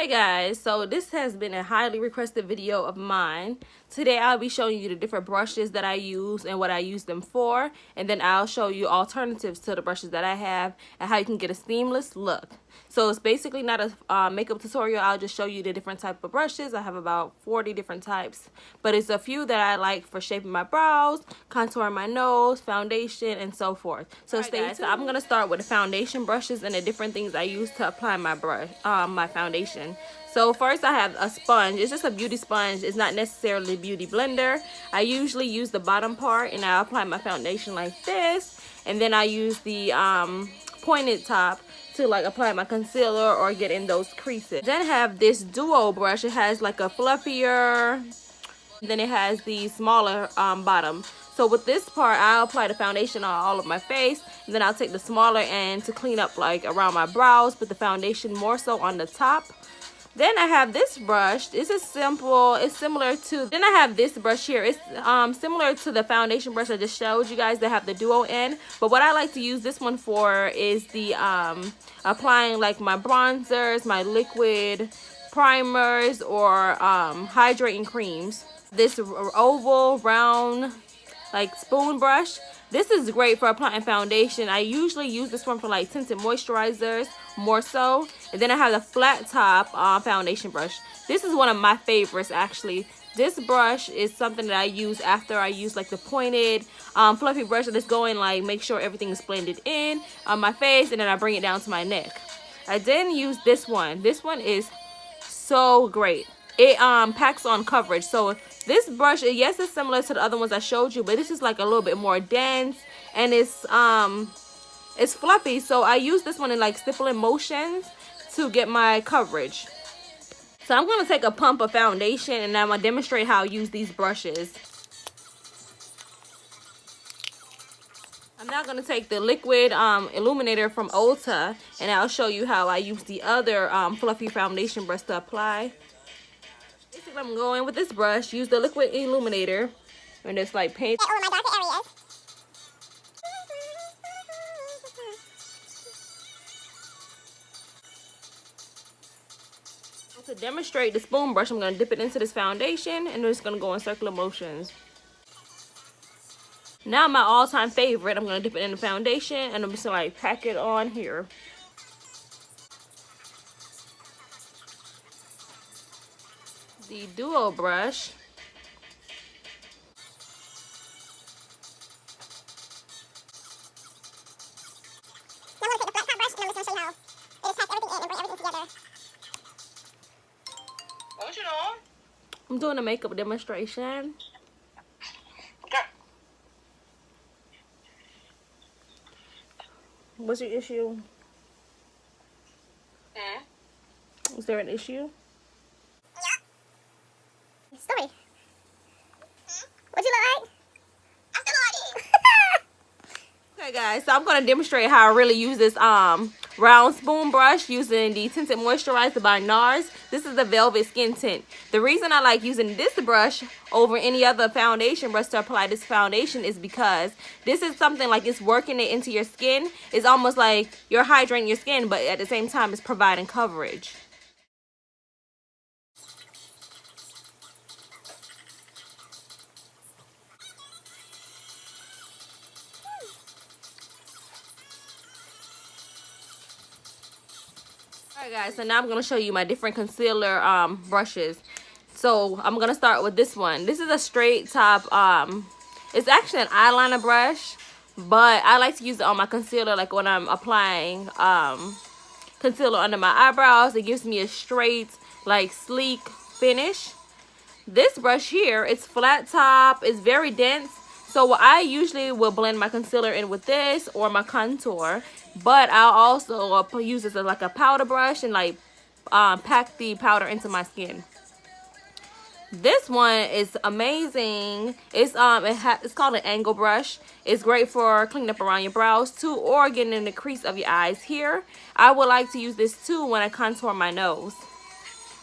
Hey guys, so this has been a highly requested video of mine. Today I'll be showing you the different brushes that I use and what I use them for, and then I'll show you alternatives to the brushes that I have and how you can get a seamless look. So it's basically not a makeup tutorial. I'll just show you the different type of brushes. I have about 40 different types, but it's a few that I like for shaping my brows, contouring my nose, foundation, and so forth. So stay tuned. So I'm gonna start with the foundation brushes and the different things I use to apply my my foundation. So first I have a sponge. It's just a beauty sponge. It's not necessarily a beauty blender. I usually use the bottom part and I apply my foundation like this, and then I use the pointed top to like apply my concealer or get in those creases. Then I have this duo brush. It has like a fluffier, then it has the smaller bottom. So with this part, I'll apply the foundation on all of my face, and then I'll take the smaller end to clean up like around my brows, put the foundation more so on the top. Then I have this brush. This is simple. It's similar to, then I have this brush here. It's similar to the foundation brush I just showed you guys that have the duo end. But what I like to use this one for is the applying like my bronzers, my liquid primers, or hydrating creams. This oval round like spoon brush. This is great for applying foundation. I usually use this one for like tinted moisturizers more so. And then I have the flat top foundation brush. This is one of my favorites actually. This brush is something that I use after I use like the pointed fluffy brush that is going like make sure everything is blended in on my face, and then I bring it down to my neck. I then use this one. This one is so great. It packs on coverage. So this brush, yes, it's similar to the other ones I showed you, but this is like a little bit more dense, and it's fluffy. So I use this one in like stippling motions to get my coverage. So I'm gonna take a pump of foundation and I'm gonna demonstrate how I use these brushes. I'm now gonna take the liquid illuminator from Ulta, and I'll show you how I use the other fluffy foundation brush to apply. Basically, I'm going with this brush, use the liquid illuminator, and just like paint all my darker areas. To demonstrate the spoon brush, I'm going to dip it into this foundation, and it's going to go in circular motions. Now my all-time favorite, I'm going to dip it in the foundation, and I'm just going to like pack it on here. The duo brush. Now I'm going to take the flat top brush, and I'm just going to show you how it just packs everything in and bring everything together. What you doing? I'm doing a makeup demonstration. Okay. What's your issue? Is there an issue? Yeah. Story. What you look like? I still look like it. Okay guys, so I'm going to demonstrate how I really use this round spoon brush using the Tinted Moisturizer by NARS. This is the Velvet Skin Tint. The reason I like using this brush over any other foundation brush to apply this foundation is because this is something like it's working it into your skin. It's almost like you're hydrating your skin, but at the same time it's providing coverage. Alright guys, so now I'm going to show you my different concealer brushes. So I'm going to start with this one. This is a straight top, it's actually an eyeliner brush, but I like to use it on my concealer like when I'm applying concealer under my eyebrows. It gives me a straight, like sleek finish. This brush here, it's flat top, it's very dense. So I usually will blend my concealer in with this or my contour, but I'll also use this as like a powder brush and like pack the powder into my skin. This one is amazing. It's called an angle brush. It's great for cleaning up around your brows too, or getting in the crease of your eyes here. I would like to use this too when I contour my nose,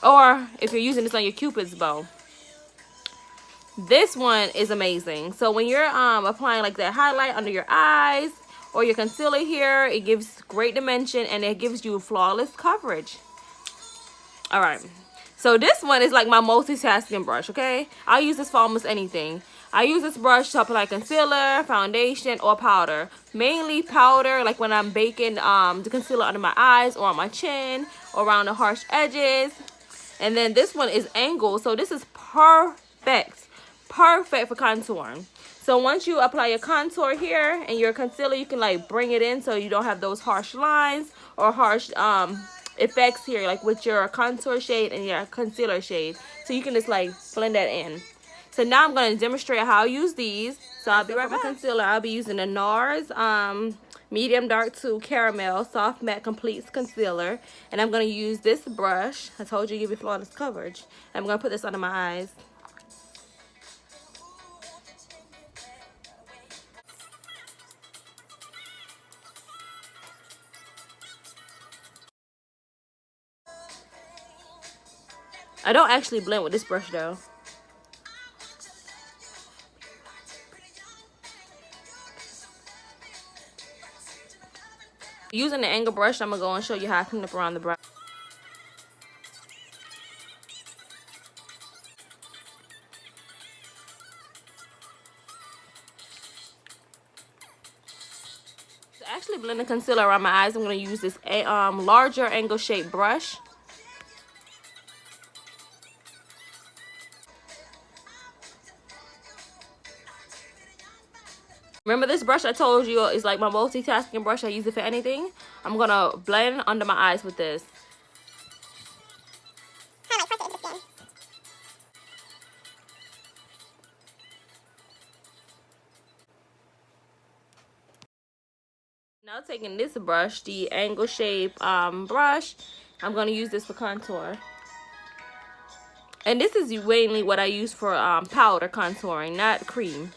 or if you're using this on your Cupid's bow. This one is amazing. So when you're applying like that highlight under your eyes or your concealer here, it gives great dimension and it gives you flawless coverage. All right. So this one is like my multitasking brush, okay? I'll use this for almost anything. I use this brush to apply concealer, foundation, or powder. Mainly powder, like when I'm baking the concealer under my eyes or on my chin or around the harsh edges. And then this one is angled, so this is perfect. Perfect for contouring. So once you apply your contour here and your concealer, you can like bring it in so you don't have those harsh lines or harsh effects here, like with your contour shade and your concealer shade. So you can just like blend that in. So now I'm going to demonstrate how I use these. So I'll be right back. For concealer, I'll be using the NARS Medium Dark 2 Caramel Soft Matte Completes Concealer. And I'm going to use this brush. I told you, give you flawless coverage. I'm going to put this under my eyes. I don't actually blend with this brush though. Using the angle brush, I'm going to go and show you how I clean up around the brow. To actually blend the concealer around my eyes, I'm going to use this larger angle shape brush. Remember this brush I told you is like my multitasking brush. I use it for anything. I'm going to blend under my eyes with this. Now taking this brush, the angle shape brush, I'm going to use this for contour. And this is mainly what I use for powder contouring, not cream.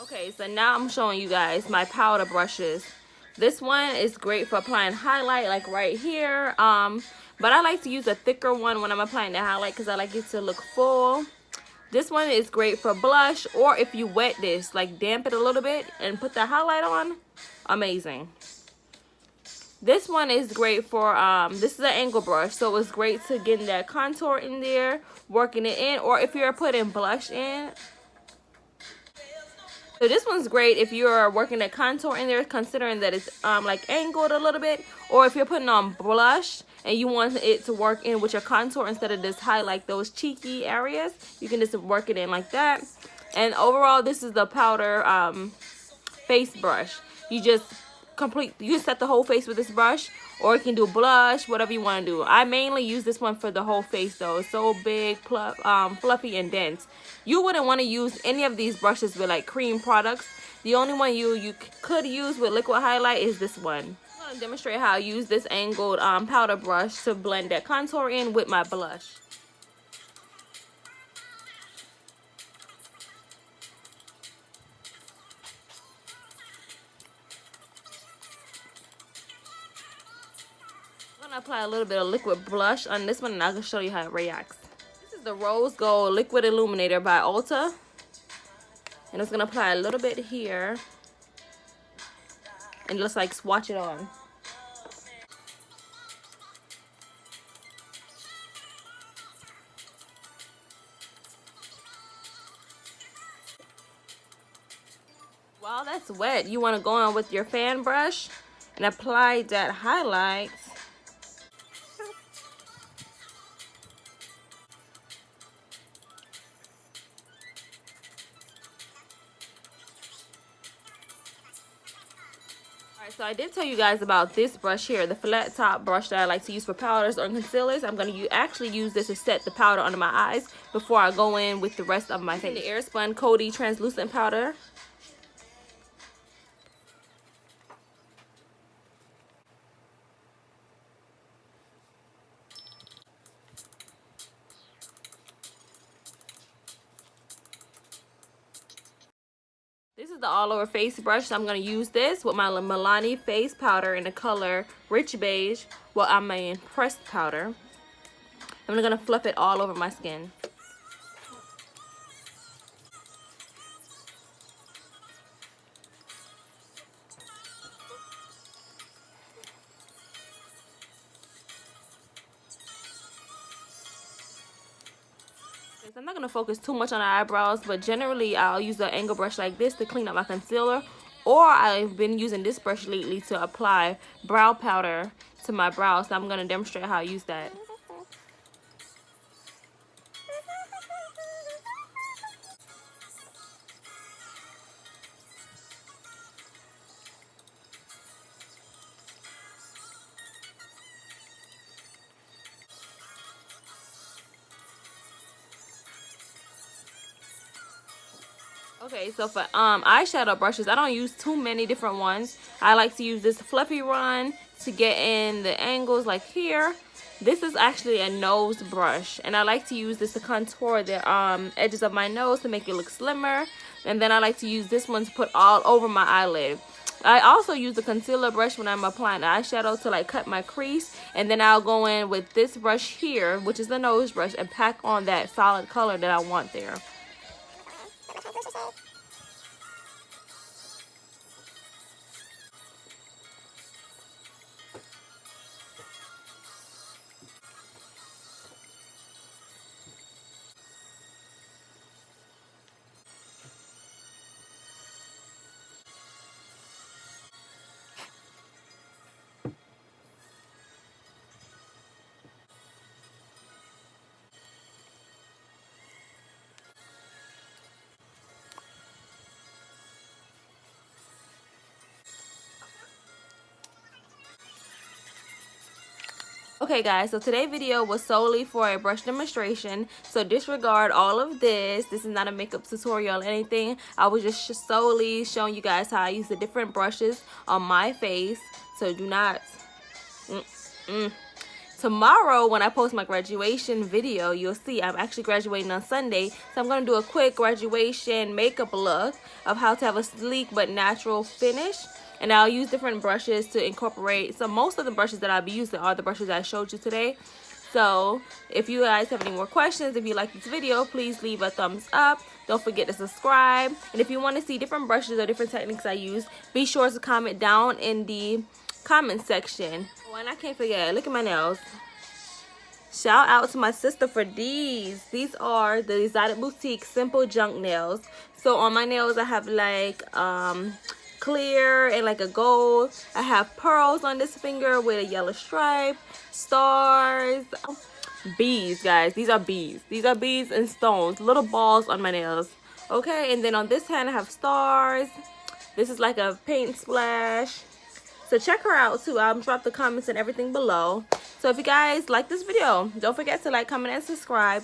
Okay, so now I'm showing you guys my powder brushes. This one is great for applying highlight, like right here. But I like to use a thicker one when I'm applying the highlight because I like it to look full. This one is great for blush, or if you wet this, like damp it a little bit and put the highlight on, amazing. This one is great for, this is an angle brush, so it's great to get that contour in there, working it in, or if you're putting blush in. So this one's great if you're working that contour in there, considering that it's like angled a little bit, or if you're putting on blush and you want it to work in with your contour instead of just highlight those cheeky areas, you can just work it in like that. And overall, this is the powder face brush. You just you set the whole face with this brush, or you can do blush, whatever you want to do. I mainly use this one for the whole face though. It's so big, fluffy, and dense. You wouldn't want to use any of these brushes with like cream products. The only one you could use with liquid highlight is this one. I'm going to demonstrate how I use this angled powder brush to blend that contour in with my blush. I'm going to apply a little bit of liquid blush on this one, and I'll show you how it reacts. This is the Rose Gold Liquid Illuminator by Ulta. And it's going to apply a little bit here. And just like swatch it on. While that's wet, you want to go on with your fan brush and apply that highlight. Alright, so I did tell you guys about this brush here, the flat top brush that I like to use for powders or concealers. I'm going to actually use this to set the powder under my eyes before I go in with the rest of my face. The Airspun Coty Translucent Powder. This is The all over face brush, so I'm going to use this with my Milani face powder in the color Rich Beige. Well, I'm in pressed powder. I'm going to fluff it all over my skin. I'm not going to focus too much on the eyebrows, but generally I'll use an angle brush like this to clean up my concealer, or I've been using this brush lately to apply brow powder to my brows, so I'm going to demonstrate how I use that. Okay, so for eyeshadow brushes, I don't use too many different ones. I like to use this fluffy one to get in the angles like here. This is actually a nose brush, and I like to use this to contour the edges of my nose to make it look slimmer. And then I like to use this one to put all over my eyelid. I also use the concealer brush when I'm applying eyeshadow to like cut my crease, and then I'll go in with this brush here, which is the nose brush, and pack on that solid color that I want there. Okay guys, so today's video was solely for a brush demonstration, so disregard all of this. This is not a makeup tutorial or anything. I was just solely showing you guys how I use the different brushes on my face, so do not Tomorrow when I post my graduation video, you'll see I'm actually graduating on Sunday, so I'm going to do a quick graduation makeup look of how to have a sleek but natural finish. And I'll use different brushes to incorporate. So most of the brushes that I'll be using are the brushes I showed you today. So if you guys have any more questions, if you like this video, please leave a thumbs up. Don't forget to subscribe. And if you want to see different brushes or different techniques I use, be sure to comment down in the comment section. Oh, and I can't forget, look at my nails. Shout out to my sister for these. These are the Exotic Boutique Simple Junk Nails. So on my nails I have like clear and like a gold. I have pearls on this finger with a yellow stripe, stars, beads, guys. These are beads. These are beads and stones, little balls on my nails. Okay, and then on this hand I have stars. This is like a paint splash. So check her out too. I'll drop the comments and everything below. So if you guys like this video, don't forget to like, comment, and subscribe.